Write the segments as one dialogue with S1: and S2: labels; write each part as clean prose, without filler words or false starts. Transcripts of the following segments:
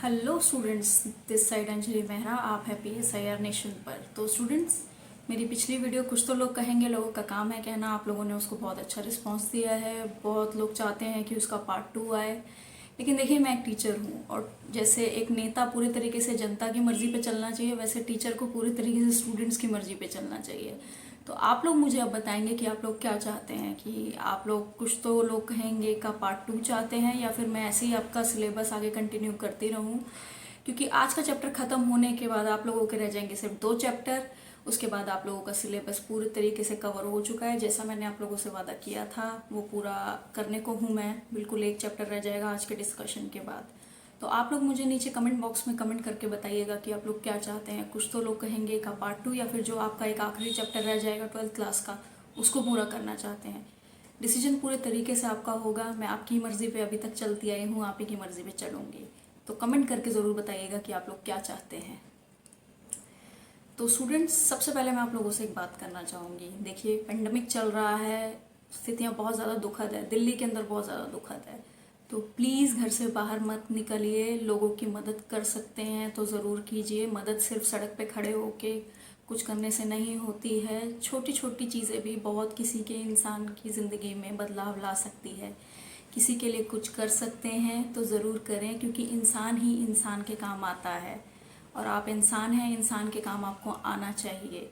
S1: Hello students, this side Anjali Mehra. आप है PSIR nation पर। तो स्टूडेंट्स, मेरी पिछली वीडियो कुछ तो लोग कहेंगे, लोगों का काम है कहना, आप लोगों ने उसको बहुत अच्छा रिस्पांस दिया है। बहुत लोग चाहते हैं कि उसका पार्ट 2 आए। लेकिन देखिए, मैं एक टीचर हूँ और जैसे एक नेता पूरी तरीके से जनता की मर्जी पे चलना चाहिए, वैसे टीचर को पूरी तरीके से स्टूडेंट्स की मर्जी पे चलना चाहिए। तो आप लोग मुझे अब बताएंगे कि आप लोग क्या चाहते हैं, कि आप लोग कुछ तो लोग कहेंगे का पार्ट 2 चाहते हैं, या फिर मैं ऐसे ही आपका सिलेबस आगे कंटिन्यू करती रहूं। क्योंकि आज का चैप्टर खत्म होने के बाद आप लोगों के रह जाएंगे सिर्फ 2 चैप्टर। उसके बाद आप लोगों का सिलेबस पूरी तरीके से कवर हो चुका है। जैसा मैंने आप लोगों से वादा किया था वो पूरा करने को हूँ मैं। बिल्कुल एक चैप्टर रह जाएगा आज के डिस्कशन के बाद। तो आप लोग मुझे नीचे कमेंट बॉक्स में कमेंट करके बताइएगा कि आप लोग क्या चाहते हैं। कुछ तो लोग कहेंगे का पार्ट 2, या फिर जो आपका एक आखिरी चैप्टर रह जाएगा 12th क्लास का, उसको पूरा करना चाहते हैं। डिसीजन पूरे तरीके से आपका होगा। मैं आपकी मर्जी पे अभी तक चलती आई हूँ, आप ही की मर्जी पे चलूंगी। तो कमेंट करके ज़रूर बताइएगा कि आप लोग क्या चाहते हैं। तो स्टूडेंट्स, सबसे पहले मैं आप लोगों से एक बात करना चाहूँगी। देखिए, पेंडेमिक चल रहा है, स्थितियाँ बहुत ज़्यादा दुखद है, दिल्ली के अंदर बहुत ज़्यादा दुखद है। तो प्लीज़ घर से बाहर मत निकलिए। लोगों की मदद कर सकते हैं तो ज़रूर कीजिए। मदद सिर्फ सड़क पे खड़े होके कुछ करने से नहीं होती है। छोटी छोटी चीज़ें भी बहुत किसी के इंसान की ज़िंदगी में बदलाव ला सकती है। किसी के लिए कुछ कर सकते हैं तो ज़रूर करें, क्योंकि इंसान ही इंसान के काम आता है। और आप इंसान हैं, इंसान के काम आपको आना चाहिए।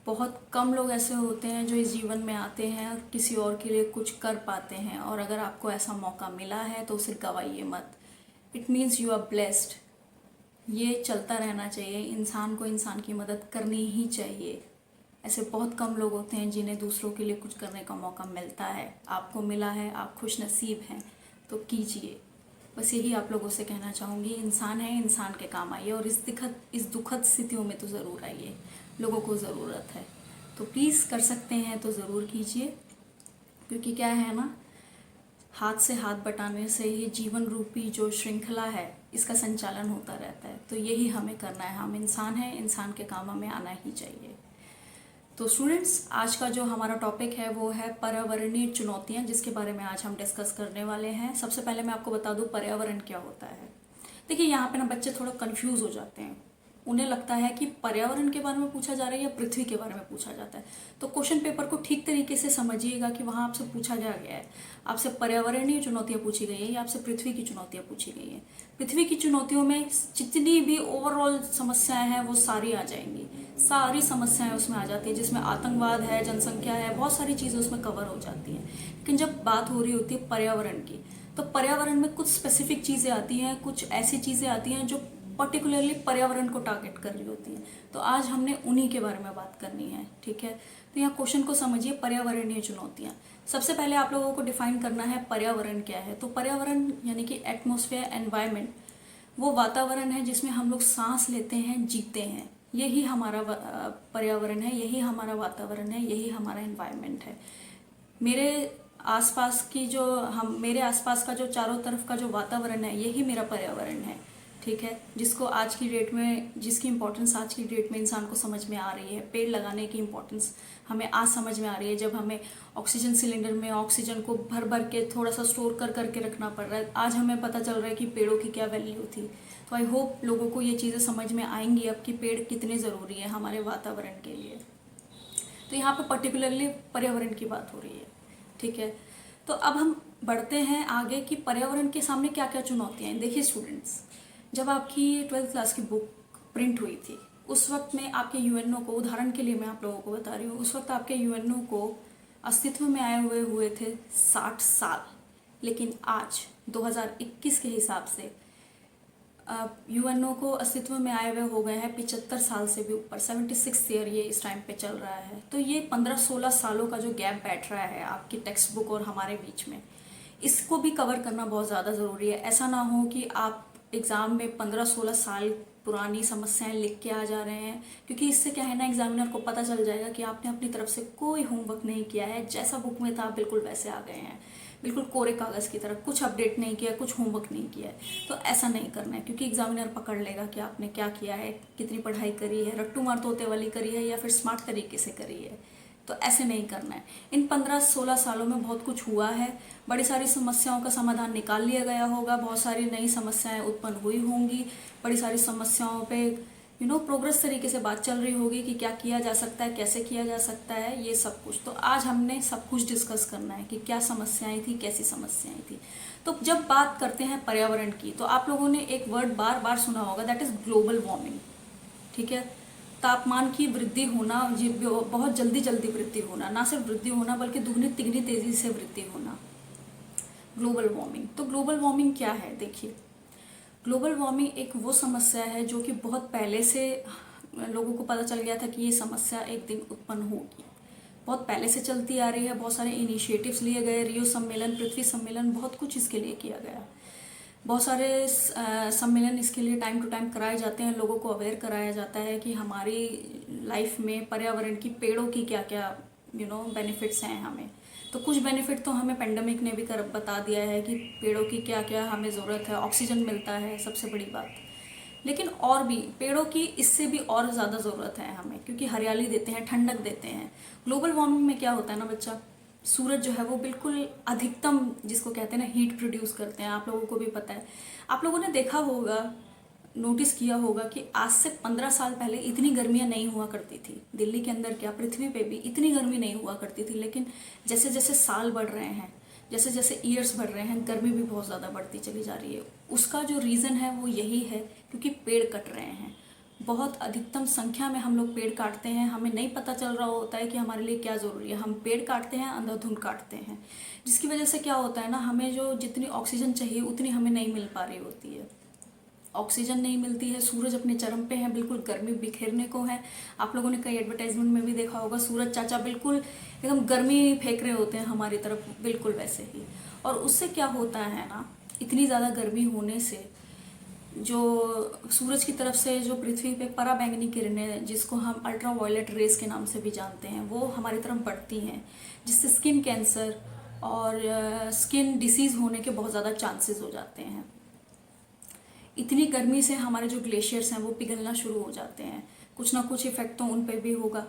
S1: बहुत कम लोग ऐसे होते हैं जो इस जीवन में आते हैं और किसी और के लिए कुछ कर पाते हैं। और अगर आपको ऐसा मौका मिला है तो उसे गवाइए मत। It means you are blessed. ये चलता रहना चाहिए। इंसान को इंसान की मदद करनी ही चाहिए। ऐसे बहुत कम लोग होते हैं जिन्हें दूसरों के लिए कुछ करने का मौका मिलता है। आपको मिला है, आप खुश नसीब हैं, तो कीजिए। बस यही आप लोगों से कहना चाहूँगी। इंसान है, इंसान के काम आइए, और इस दुखद स्थितियों में तो ज़रूर आइए। लोगों को ज़रूरत है। तो प्लीज़ कर सकते हैं तो ज़रूर कीजिए। क्योंकि क्या है ना, हाथ से हाथ बटाने से ही जीवन रूपी जो श्रृंखला है इसका संचालन होता रहता है। तो यही हमें करना है। हम इंसान हैं, इंसान के काम हमें आना ही चाहिए। तो स्टूडेंट्स, आज का जो हमारा टॉपिक है वो है पर्यावरणीय चुनौतियां, जिसके बारे में आज हम डिस्कस करने वाले हैं। सबसे पहले मैं आपको बता दूं पर्यावरण क्या होता है। देखिए, यहाँ पे ना बच्चे थोड़ा कंफ्यूज हो जाते हैं। उन्हें लगता है कि पर्यावरण के बारे में पूछा जा रहा है या पृथ्वी के बारे में पूछा जाता है। तो क्वेश्चन पेपर को ठीक तरीके से समझिएगा कि वहाँ आपसे पूछा क्या गया है। आपसे पर्यावरणीय चुनौतियाँ पूछी गई है या आपसे पृथ्वी की चुनौतियाँ पूछी गई हैं। पृथ्वी की चुनौतियों में जितनी भी ओवरऑल समस्याएं हैं वो सारी आ जाएंगी। सारी समस्याएं उसमें आ जाती है, जिसमें आतंकवाद है, जनसंख्या है, बहुत सारी चीज़ें उसमें कवर हो जाती हैं। लेकिन जब बात हो रही होती है पर्यावरण की, तो पर्यावरण में कुछ स्पेसिफिक चीज़ें आती हैं, कुछ ऐसी चीज़ें आती हैं जो पर्टिकुलरली पर्यावरण को टारगेट कर रही होती हैं। तो आज हमने उन्हीं के बारे में बात करनी है, ठीक है। तो यहाँ क्वेश्चन को समझिए, पर्यावरणीय चुनौतियाँ। सबसे पहले आप लोगों को डिफाइन करना है पर्यावरण क्या है। तो पर्यावरण यानी कि एटमॉस्फेयर, एनवायरमेंट, वो वातावरण है जिसमें हम लोग सांस लेते हैं, जीते हैं। यही हमारा पर्यावरण है, यही हमारा वातावरण है, यही हमारा एनवायरमेंट है। मेरे आसपास की जो मेरे आसपास का जो चारों तरफ का जो वातावरण है, यही मेरा पर्यावरण है, ठीक है। जिसको आज की डेट में, जिसकी इम्पोर्टेंस आज की डेट में इंसान को समझ में आ रही है। पेड़ लगाने की इम्पोर्टेंस हमें आज समझ में आ रही है, जब हमें ऑक्सीजन सिलेंडर में ऑक्सीजन को भर भर के थोड़ा सा स्टोर कर करके रखना पड़ रहा है। आज हमें पता चल रहा है कि पेड़ों की क्या वैल्यू थी। तो आई होप लोगों को ये चीज़ें समझ में आएंगी अब कि पेड़ कितने ज़रूरी है हमारे वातावरण के लिए। तो यहाँ पे पर्टिकुलरली पर्यावरण की बात हो रही है, ठीक है। तो अब हम बढ़ते हैं आगे कि पर्यावरण के सामने क्या क्या चुनौतियाँ हैं। देखिए स्टूडेंट्स, जब आपकी 12th क्लास की बुक प्रिंट हुई थी, उस वक्त में आपके यूएनओ को, उदाहरण के लिए मैं आप लोगों को बता रही हूँ, उस वक्त आपके यूएनओ को अस्तित्व में आए हुए थे 60 साल। लेकिन आज 2021 के हिसाब से यूएनओ को अस्तित्व में आए हुए हो गए हैं 75 साल से भी ऊपर। 76 ईयर ये इस टाइम पे चल रहा है। तो ये 15-16 सालों का जो गैप बैठ रहा है आपकी टेक्स्ट बुक और हमारे बीच में, इसको भी कवर करना बहुत ज़्यादा ज़रूरी है। ऐसा ना हो कि आप एग्ज़ाम में 15-16 साल पुरानी समस्याएं लिख के आ जा रहे हैं, क्योंकि इससे क्या है ना, एग्जामिनर को पता चल जाएगा कि आपने अपनी तरफ से कोई होमवर्क नहीं किया है। जैसा बुक में था बिल्कुल वैसे आ गए हैं, बिल्कुल कोरे कागज़ की तरह, कुछ अपडेट नहीं किया, कुछ होमवर्क नहीं किया है। तो ऐसा नहीं करना है, क्योंकि एग्जामिनर पकड़ लेगा कि आपने क्या किया है, कितनी पढ़ाई करी है, रट्टू मार तोते वाली करी है या फिर स्मार्ट तरीके से करी है, तो ऐसे नहीं करना है। इन 15-16 सालों में बहुत कुछ हुआ है, बड़ी सारी समस्याओं का समाधान निकाल लिया गया होगा, बहुत सारी नई समस्याएं उत्पन्न हुई होंगी, बड़ी सारी समस्याओं पे प्रोग्रेस तरीके से बात चल रही होगी कि क्या किया जा सकता है, कैसे किया जा सकता है, ये सब कुछ। तो आज हमने सब कुछ डिस्कस करना है कि क्या समस्याएं थी, कैसी समस्याएं थी। तो जब बात करते हैं पर्यावरण की, तो आप लोगों ने एक वर्ड बार बार सुना होगा, दैट इज ग्लोबल वार्मिंग। ठीक है, तापमान की वृद्धि होना, बहुत जल्दी जल्दी वृद्धि होना, ना सिर्फ वृद्धि होना बल्कि दुगनी तिगनी तेजी से वृद्धि होना, ग्लोबल वार्मिंग। तो ग्लोबल वार्मिंग क्या है? देखिए, ग्लोबल वार्मिंग एक वो समस्या है जो कि बहुत पहले से लोगों को पता चल गया था कि ये समस्या एक दिन उत्पन्न होगी। बहुत पहले से चलती आ रही है, बहुत सारे इनिशिएटिव्स लिए गए, रियो सम्मेलन, पृथ्वी सम्मेलन, बहुत कुछ इसके लिए किया गया। बहुत सारे सम्मेलन इसके लिए टाइम टू टाइम कराए जाते हैं, लोगों को अवेयर कराया जाता है कि हमारी लाइफ में पर्यावरण की, पेड़ों की क्या क्या बेनिफिट्स हैं हमें। तो कुछ बेनिफिट तो हमें पेंडेमिक ने भी कर बता दिया है कि पेड़ों की क्या क्या हमें ज़रूरत है, ऑक्सीजन मिलता है सबसे बड़ी बात। लेकिन और भी पेड़ों की इससे भी और ज़्यादा ज़रूरत है हमें, क्योंकि हरियाली देते हैं, ठंडक देते हैं। ग्लोबल वार्मिंग में क्या होता है ना बच्चा, सूरज जो है वो बिल्कुल अधिकतम, जिसको कहते हैं ना, हीट प्रोड्यूस करते हैं। आप लोगों को भी पता है, आप लोगों ने देखा होगा, नोटिस किया होगा कि आज से 15 साल पहले इतनी गर्मियां नहीं हुआ करती थी। दिल्ली के अंदर क्या, पृथ्वी पे भी इतनी गर्मी नहीं हुआ करती थी। लेकिन जैसे जैसे साल बढ़ रहे हैं, जैसे जैसे ईयर्स बढ़ रहे हैं, गर्मी भी बहुत ज़्यादा बढ़ती चली जा रही है। उसका जो रीज़न है वो यही है, क्योंकि पेड़ कट रहे हैं। बहुत अधिकतम संख्या में हम लोग पेड़ काटते हैं, हमें नहीं पता चल रहा होता है कि हमारे लिए क्या ज़रूरी है। हम पेड़ काटते हैं, अंधाधुंध काटते हैं, जिसकी वजह से क्या होता है ना, हमें जो जितनी ऑक्सीजन चाहिए उतनी हमें नहीं मिल पा रही होती है। ऑक्सीजन नहीं मिलती है, सूरज अपने चरम पे है, बिल्कुल गर्मी बिखेरने को है। आप लोगों ने कई एडवर्टाइजमेंट में भी देखा होगा, सूरज चाचा बिल्कुल एकदम गर्मी फेंक रहे होते हैं हमारी तरफ, बिल्कुल वैसे ही। और उससे क्या होता है ना, इतनी ज़्यादा गर्मी होने से जो सूरज की तरफ से जो पृथ्वी पे पराबैंगनी किरणें, जिसको हम अल्ट्रा वायलेट रेस के नाम से भी जानते हैं, वो हमारी तरफ बढ़ती हैं, जिससे स्किन कैंसर और स्किन डिसीज़ होने के बहुत ज़्यादा चांसेस हो जाते हैं। इतनी गर्मी से हमारे जो ग्लेशियर्स हैं वो पिघलना शुरू हो जाते हैं, कुछ ना कुछ इफेक्ट तो उन पर भी होगा।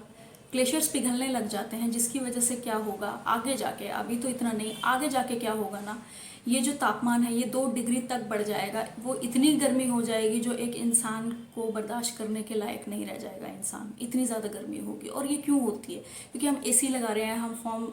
S1: ग्लेशियर्स पिघलने लग जाते हैं, जिसकी वजह से क्या होगा आगे जाके, अभी तो इतना नहीं, आगे जाके क्या होगा ना, ये जो तापमान है ये 2 डिग्री तक बढ़ जाएगा। वो इतनी गर्मी हो जाएगी जो एक इंसान को बर्दाश्त करने के लायक नहीं रह जाएगा इंसान, इतनी ज़्यादा गर्मी होगी। और ये क्यों होती है? क्योंकि हम एसी लगा रहे हैं, हम फॉर्म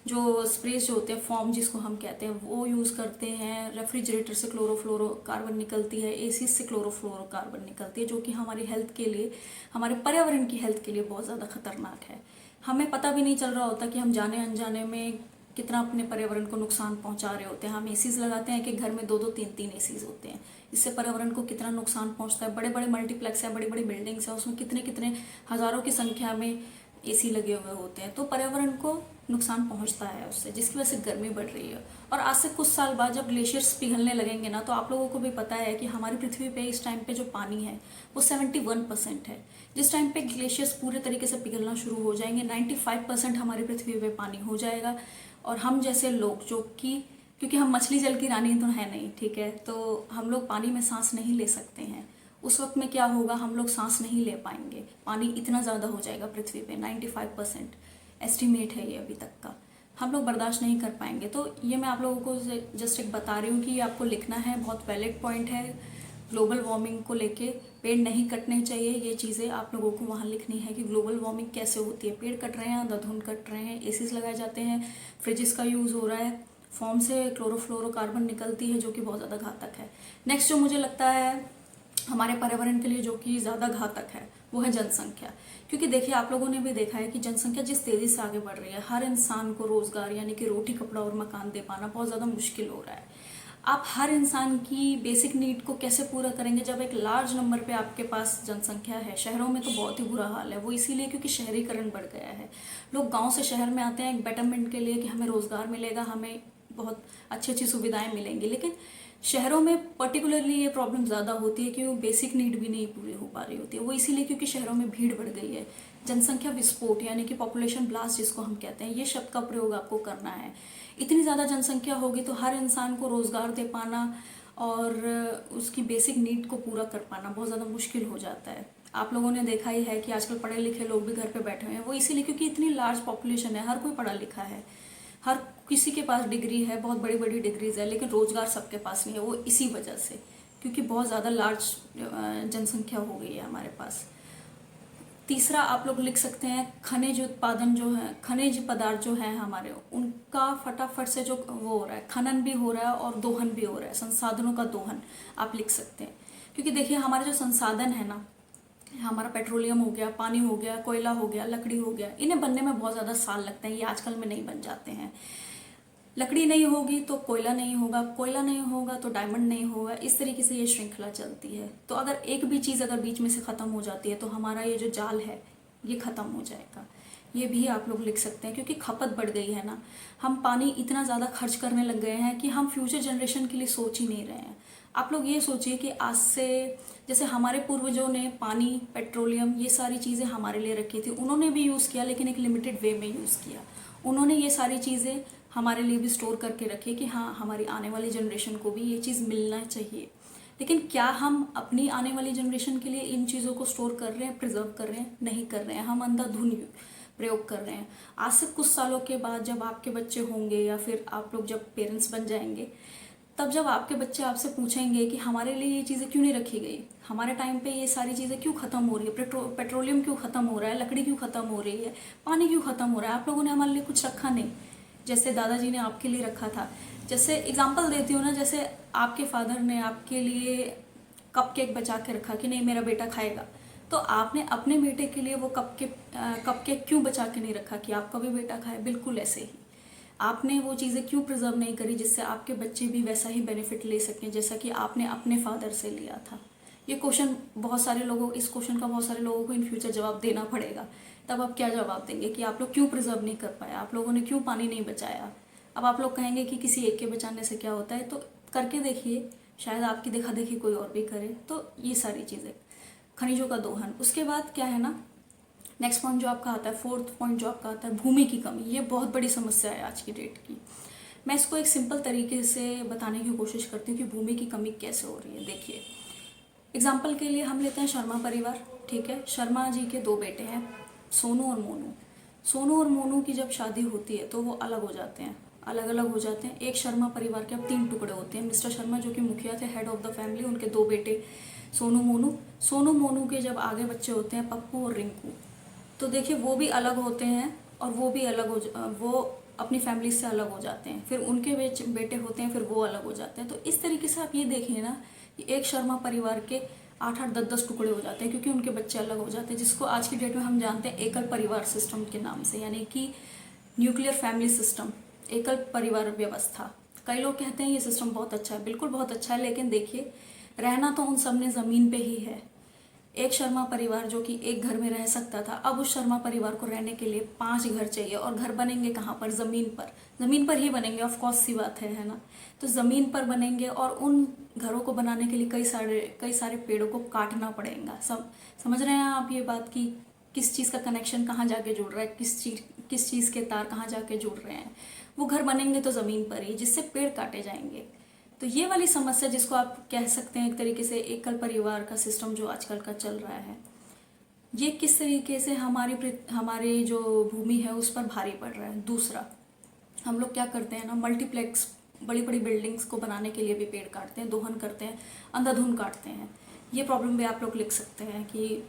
S1: जो स्प्रेस जो होते हैं, फॉर्म जिसको हम कहते हैं, वो यूज़ करते हैं। रेफ्रिजरेटर से क्लोरोफ्लोरोकार्बन निकलती है, एसी से क्लोरोफ्लोरोकार्बन निकलती है, जो कि हमारी हेल्थ के लिए, हमारे पर्यावरण की हेल्थ के लिए बहुत ज़्यादा खतरनाक है। हमें पता भी नहीं चल रहा होता कि हम जाने अनजाने में कितना अपने पर्यावरण को नुकसान पहुंचा रहे होते हैं। हम एसीज लगाते हैं कि घर में 2-2, 3-3 एसीज होते हैं, इससे पर्यावरण को कितना नुकसान पहुंचता है। बड़े बड़े मल्टीप्लेक्स है, बड़ी बड़ी बिल्डिंग्स है, उसमें कितने कितने हज़ारों की संख्या में एसी लगे हुए होते हैं, तो पर्यावरण को नुकसान पहुंचता है उससे, जिसकी वजह से गर्मी बढ़ रही है। और आज से कुछ साल बाद जब ग्लेशियर्स पिघलने लगेंगे ना, तो आप लोगों को भी पता है कि हमारी पृथ्वी पे इस टाइम पे जो पानी है वो 71% है। जिस टाइम पे ग्लेशियर्स पूरे तरीके से पिघलना शुरू हो जाएंगे, 95% हमारी पृथ्वी पे पानी हो जाएगा। और हम जैसे लोग, जो कि क्योंकि हम मछली जल की रानी तो है नहीं, ठीक है, तो हम लोग पानी में सांस नहीं ले सकते हैं। उस वक्त में क्या होगा, हम लोग सांस नहीं ले पाएंगे, पानी इतना ज़्यादा हो जाएगा पृथ्वी पे, 95% एस्टिमेट है ये अभी तक का, हम लोग बर्दाश्त नहीं कर पाएंगे। तो ये मैं आप लोगों को जस्ट एक बता रही हूँ कि ये आपको लिखना है, बहुत वैलिड पॉइंट है। ग्लोबल वार्मिंग को लेके पेड़ नहीं कटने चाहिए, ये चीज़ें आप लोगों को वहाँ लिखनी है कि ग्लोबल वार्मिंग कैसे होती है। पेड़ कट रहे हैं, अंधाधुंध कट रहे हैं, एसीज लगाए जाते हैं, फ्रिजेस का यूज़ हो रहा है, फॉर्म से क्लोरोफ्लोरोकार्बन निकलती है जो कि बहुत ज़्यादा घातक है। नेक्स्ट जो मुझे लगता है हमारे पर्यावरण के लिए जो कि ज़्यादा घातक है, वो है जनसंख्या। क्योंकि देखिए, आप लोगों ने भी देखा है कि जनसंख्या जिस तेज़ी से आगे बढ़ रही है, हर इंसान को रोज़गार यानी कि रोटी, कपड़ा और मकान दे पाना बहुत ज़्यादा मुश्किल हो रहा है। आप हर इंसान की बेसिक नीड को कैसे पूरा करेंगे जब एक लार्ज नंबर पे आपके पास जनसंख्या है? शहरों में तो बहुत ही बुरा हाल है, वो इसीलिए क्योंकि शहरीकरण बढ़ गया है। लोग गांव से शहर में आते हैं एक बेटरमेंट के लिए कि हमें रोज़गार मिलेगा, हमें बहुत अच्छी अच्छी सुविधाएं मिलेंगी। लेकिन शहरों में पर्टिकुलरली ये प्रॉब्लम ज़्यादा होती है कि वो बेसिक नीड भी नहीं पूरी हो पा रही होती है। वो इसीलिए क्योंकि शहरों में भीड़ बढ़ गई है। जनसंख्या विस्फोट यानी कि पॉपुलेशन ब्लास्ट जिसको हम कहते हैं, ये शब्द का प्रयोग आपको करना है। इतनी ज़्यादा जनसंख्या होगी तो हर इंसान को रोज़गार दे पाना और उसकी बेसिक नीड को पूरा कर पाना बहुत ज़्यादा मुश्किल हो जाता है। आप लोगों ने देखा ही है कि आजकल पढ़े लिखे लोग भी घर पे बैठे हुए हैं, वो इसीलिए क्योंकि इतनी लार्ज पॉपुलेशन है, हर कोई पढ़ा लिखा है, हर किसी के पास डिग्री है, बहुत बड़ी बड़ी डिग्रीज है, लेकिन रोजगार सबके पास नहीं है। वो इसी वजह से, क्योंकि बहुत ज़्यादा लार्ज जनसंख्या हो गई है हमारे पास। तीसरा आप लोग लिख सकते हैं खनिज उत्पादन जो है, खनिज पदार्थ जो है हमारे, उनका फटाफट से जो वो हो रहा है, खनन भी हो रहा है और दोहन भी हो रहा है, संसाधनों का दोहन आप लिख सकते हैं। क्योंकि देखिए हमारे जो संसाधन है ना, हमारा पेट्रोलियम हो गया, पानी हो गया, कोयला हो गया, लकड़ी हो गया, इन्हें बनने में बहुत ज़्यादा साल लगते हैं, ये आजकल में नहीं बन जाते हैं। लकड़ी नहीं होगी तो कोयला नहीं होगा, कोयला नहीं होगा तो डायमंड नहीं होगा, इस तरीके से ये श्रृंखला चलती है। तो अगर एक भी चीज़ अगर बीच में से ख़त्म हो जाती है तो हमारा ये जो जाल है ये ख़त्म हो जाएगा। ये भी आप लोग लिख सकते हैं, क्योंकि खपत बढ़ गई है ना, हम पानी इतना ज़्यादा खर्च करने लग गए हैं कि हम फ्यूचर जनरेशन के लिए सोच ही नहीं रहे हैं। आप लोग ये सोचिए कि आज से, जैसे हमारे पूर्वजों ने पानी, पेट्रोलियम, ये सारी चीज़ें हमारे लिए रखी थी, उन्होंने भी यूज़ किया, लेकिन एक लिमिटेड वे में यूज़ किया। उन्होंने ये सारी चीज़ें हमारे लिए भी स्टोर करके रखी कि हाँ, हमारी आने वाली जनरेशन को भी ये चीज़ मिलना चाहिए। लेकिन क्या हम अपनी आने वाली जनरेशन के लिए इन चीज़ों को स्टोर कर रहे हैं, प्रिजर्व कर रहे हैं? नहीं कर रहे हैं, हम अंधाधुन प्रयोग कर रहे हैं। आज से कुछ सालों के बाद जब आपके बच्चे होंगे, या फिर आप लोग जब पेरेंट्स बन जाएंगे, तब जब आपके बच्चे आपसे पूछेंगे कि हमारे लिए ये चीज़ें क्यों नहीं रखी गई, हमारे टाइम पे ये सारी चीज़ें क्यों ख़त्म हो रही है, पेट्रोलियम क्यों ख़त्म हो रहा है, लकड़ी क्यों ख़त्म हो रही है, पानी क्यों ख़त्म हो रहा है, आप लोगों ने हमारे लिए कुछ रखा नहीं, जैसे दादाजी ने आपके लिए रखा था। जैसे एग्जाम्पल देती हूँ ना, जैसे आपके फादर ने आपके लिए कप केक बचा के रखा कि नहीं मेरा बेटा खाएगा, तो आपने अपने बेटे के लिए वो कप केक क्यों बचा के नहीं रखा कि आपका भी बेटा खाए? बिल्कुल ऐसे ही आपने वो चीज़ें क्यों प्रिजर्व नहीं करी जिससे आपके बच्चे भी वैसा ही बेनिफिट ले सकें जैसा कि आपने अपने फादर से लिया था। ये क्वेश्चन बहुत सारे लोगों, इस क्वेश्चन का बहुत सारे लोगों को इन फ्यूचर जवाब देना पड़ेगा। तब आप क्या जवाब देंगे कि आप लोग क्यों प्रिजर्व नहीं कर पाए, आप लोगों ने क्यों पानी नहीं बचाया? अब आप लोग कहेंगे कि किसी एक के बचाने से क्या होता है, तो करके देखिए, शायद आपकी देखा देखी कोई और भी करे। तो ये सारी चीज़ें, खनिजों का दोहन। उसके बाद क्या है ना, नेक्स्ट पॉइंट जो आपका आता है, फोर्थ पॉइंट जो आपका आता है, भूमि की कमी। ये बहुत बड़ी समस्या है आज की डेट की। मैं इसको एक सिंपल तरीके से बताने की कोशिश करती हूँ कि भूमि की कमी कैसे हो रही है। देखिए, एग्जाम्पल के लिए हम लेते हैं शर्मा परिवार, ठीक है। शर्मा जी के दो बेटे हैं, सोनू और मोनू। सोनू और मोनू की जब शादी होती है तो वो अलग हो जाते हैं, अलग अलग हो जाते हैं। एक शर्मा परिवार के अब तीन टुकड़े होते हैं। मिस्टर शर्मा जो कि मुखिया थे, हेड ऑफ द फैमिली, उनके दो बेटे सोनू मोनू। सोनू मोनू के जब आगे बच्चे होते हैं, पप्पू और रिंकू, तो देखिए वो भी अलग होते हैं और वो भी वो अपनी फैमिली से अलग हो जाते हैं। फिर उनके बेटे होते हैं, फिर वो अलग हो जाते हैं। तो इस तरीके से आप ये देखिए ना कि एक शर्मा परिवार के 8-8, 10-10 टुकड़े हो जाते हैं, क्योंकि उनके बच्चे अलग हो जाते हैं, जिसको आज की डेट में हम जानते हैं एकल परिवार सिस्टम के नाम से, यानी कि न्यूक्लियर फैमिली सिस्टम, एकल परिवार व्यवस्था। कई लोग कहते हैं ये सिस्टम बहुत अच्छा है, बिल्कुल बहुत अच्छा है, लेकिन देखिए रहना तो उन सब ने ज़मीन पे ही है। एक शर्मा परिवार जो कि एक घर में रह सकता था, अब उस शर्मा परिवार को रहने के लिए 5 घर चाहिए। और घर बनेंगे कहाँ पर? ज़मीन पर। ज़मीन पर ही बनेंगे, ऑफ कोर्स सी बात है ना। तो ज़मीन पर बनेंगे और उन घरों को बनाने के लिए कई सारे पेड़ों को काटना पड़ेगा। समझ रहे हैं आप ये बात कि किस चीज़ का कनेक्शन कहाँ जाके जुड़ रहा है, किस चीज़ के तार कहाँ जाके जुड़ रहे हैं। वो घर बनेंगे तो ज़मीन पर ही, जिससे पेड़ काटे जाएंगे। तो ये वाली समस्या, जिसको आप कह सकते हैं एक तरीके से एकल परिवार का सिस्टम जो आजकल का चल रहा है, ये किस तरीके से हमारी जो भूमि है उस पर भारी पड़ रहा है। दूसरा, हम लोग क्या करते हैं ना, मल्टीप्लेक्स, बड़ी बड़ी बिल्डिंग्स को बनाने के लिए भी पेड़ काटते हैं, दोहन करते हैं, अंधाधुन काटते हैं। ये प्रॉब्लम भी आप लोग लिख सकते हैं कि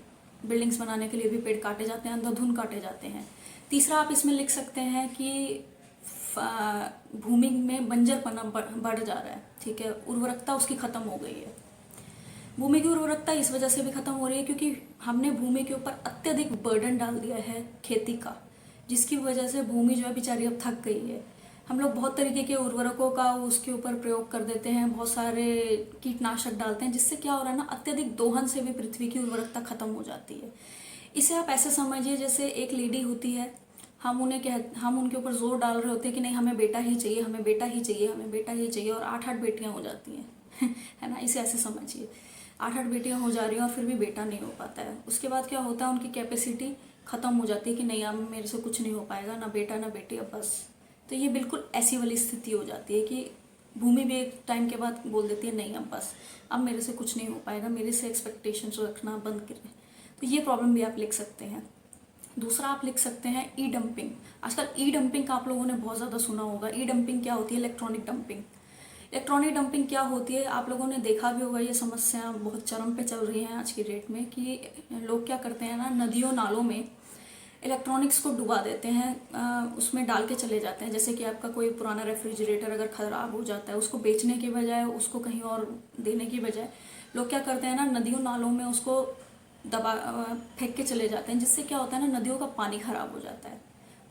S1: बिल्डिंग्स बनाने के लिए भी पेड़ काटे जाते हैं, अंधाधुन काटे जाते हैं। तीसरा आप इसमें लिख सकते हैं कि भूमि में बंजरपना बढ़ जा रहा है, ठीक है, उर्वरकता उसकी खत्म हो गई है। भूमि की उर्वरकता इस वजह से भी खत्म हो रही है क्योंकि हमने भूमि के ऊपर अत्यधिक बर्डन डाल दिया है खेती का, जिसकी वजह से भूमि जो है बेचारी अब थक गई है। हम लोग बहुत तरीके के उर्वरकों का उसके ऊपर प्रयोग कर देते हैं, बहुत सारे कीटनाशक डालते हैं, जिससे क्या हो रहा है ना, अत्यधिक दोहन से भी पृथ्वी की उर्वरकता खत्म हो जाती है। इसे आप ऐसे समझिए जैसे एक लेडी होती है, हम उनके ऊपर जोर डाल रहे होते हैं कि नहीं हमें बेटा ही चाहिए, हमें बेटा ही चाहिए, हमें बेटा ही चाहिए, और 8-8 बेटियां हो जाती हैं है ना। इसे ऐसे समझिए, 8-8 बेटियां हो जा रही हैं और फिर भी बेटा नहीं हो पाता है। उसके बाद क्या होता है, उनकी कैपेसिटी खत्म हो जाती है कि नहीं अब मेरे से कुछ नहीं हो पाएगा, ना बेटा ना बेटी, अब बस। तो ये बिल्कुल ऐसी वाली स्थिति हो जाती है कि भूमि भी एक टाइम के बाद बोल देती है नहीं अब बस, अब मेरे से कुछ नहीं हो पाएगा, मेरे से एक्सपेक्टेशंस रखना बंद करें। तो ये प्रॉब्लम भी आप लिख सकते हैं। दूसरा आप लिख सकते हैं ई डंपिंग। आजकल ई डंपिंग का आप लोगों ने बहुत ज़्यादा सुना होगा। ई डंपिंग क्या होती है? Electronic dumping. इलेक्ट्रॉनिक डंपिंग क्या होती है? आप लोगों ने देखा भी होगा, ये समस्या बहुत चरम पे चल रही है आज की डेट में कि लोग क्या करते हैं ना, नदियों नालों में इलेक्ट्रॉनिक्स को डुबा देते हैं, उसमें डाल के चले जाते हैं। जैसे कि आपका कोई पुराना रेफ्रिजरेटर अगर ख़राब हो जाता है, उसको बेचने के बजाय, उसको कहीं और देने की बजाय लोग क्या करते हैं ना, नदियों नालों में उसको दबा फेंक के चले जाते हैं, जिससे क्या होता है ना, नदियों का पानी ख़राब हो जाता है।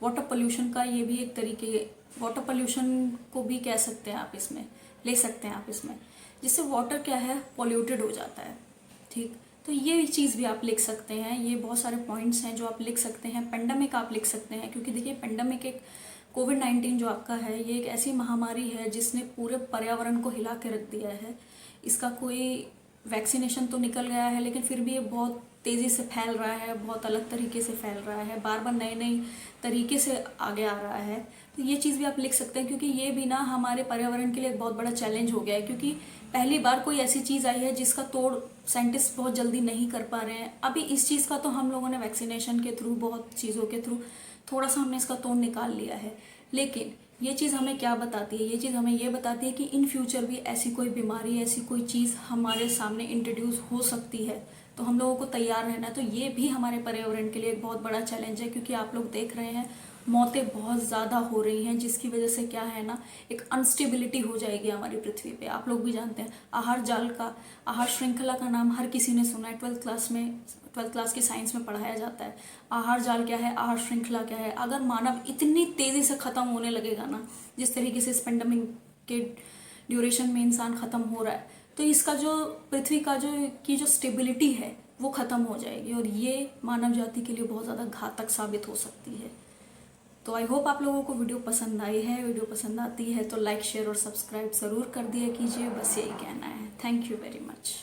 S1: वाटर पोल्यूशन का ये भी एक तरीके, वाटर पोल्यूशन को भी कह सकते हैं आप, इसमें ले सकते हैं आप इसमें, जिससे वाटर क्या है, पॉल्यूटेड हो जाता है। ठीक, तो ये चीज़ भी आप लिख सकते हैं। ये बहुत सारे पॉइंट्स हैं जो आप लिख सकते हैं। पेंडेमिक आप लिख सकते हैं, क्योंकि देखिए पेंडेमिक एक कोविड-19 जो आपका है, ये एक ऐसी महामारी है जिसने पूरे पर्यावरण को हिला के रख दिया है। इसका कोई वैक्सीनेशन तो निकल गया है, लेकिन फिर भी ये बहुत तेज़ी से फैल रहा है, बहुत अलग तरीके से फैल रहा है, बार बार नए नए तरीके से आगे आ रहा है। तो ये चीज़ भी आप लिख सकते हैं, क्योंकि ये भी ना हमारे पर्यावरण के लिए एक बहुत बड़ा चैलेंज हो गया है, क्योंकि पहली बार कोई ऐसी चीज़ आई है जिसका तोड़ साइंटिस्ट बहुत जल्दी नहीं कर पा रहे हैं। अभी इस चीज़ का तो हम लोगों ने वैक्सीनेशन के थ्रू, बहुत चीज़ों के थ्रू थोड़ा सा हमने इसका तोड़ निकाल लिया है। लेकिन ये चीज़ हमें क्या बताती है? ये चीज़ हमें ये बताती है कि इन फ्यूचर भी ऐसी कोई बीमारी, ऐसी कोई चीज़ हमारे सामने इंट्रोड्यूस हो सकती है, तो हम लोगों को तैयार रहना है। तो ये भी हमारे पर्यावरण के लिए एक बहुत बड़ा चैलेंज है, क्योंकि आप लोग देख रहे हैं मौतें बहुत ज़्यादा हो रही हैं, जिसकी वजह से क्या है ना, एक अनस्टेबिलिटी हो जाएगी हमारी पृथ्वी पे। आप लोग भी जानते हैं आहार जाल का, आहार श्रृंखला का नाम हर किसी ने सुना है, 12th क्लास की साइंस में पढ़ाया जाता है। आहार जाल क्या है, आहार श्रृंखला क्या है। अगर मानव इतनी तेज़ी से ख़त्म होने लगेगा ना, जिस तरीके से इस पेंडेमिक के ड्यूरेशन में इंसान ख़त्म हो रहा है, तो इसका जो पृथ्वी का जो स्टेबिलिटी है वो ख़त्म हो जाएगी, और ये मानव जाति के लिए बहुत ज़्यादा घातक साबित हो सकती है। तो आई होप आप लोगों को वीडियो पसंद आई है। वीडियो पसंद आती है तो लाइक, शेयर और सब्सक्राइब ज़रूर कर दिया कीजिए। बस यही कहना है। Thank you very much.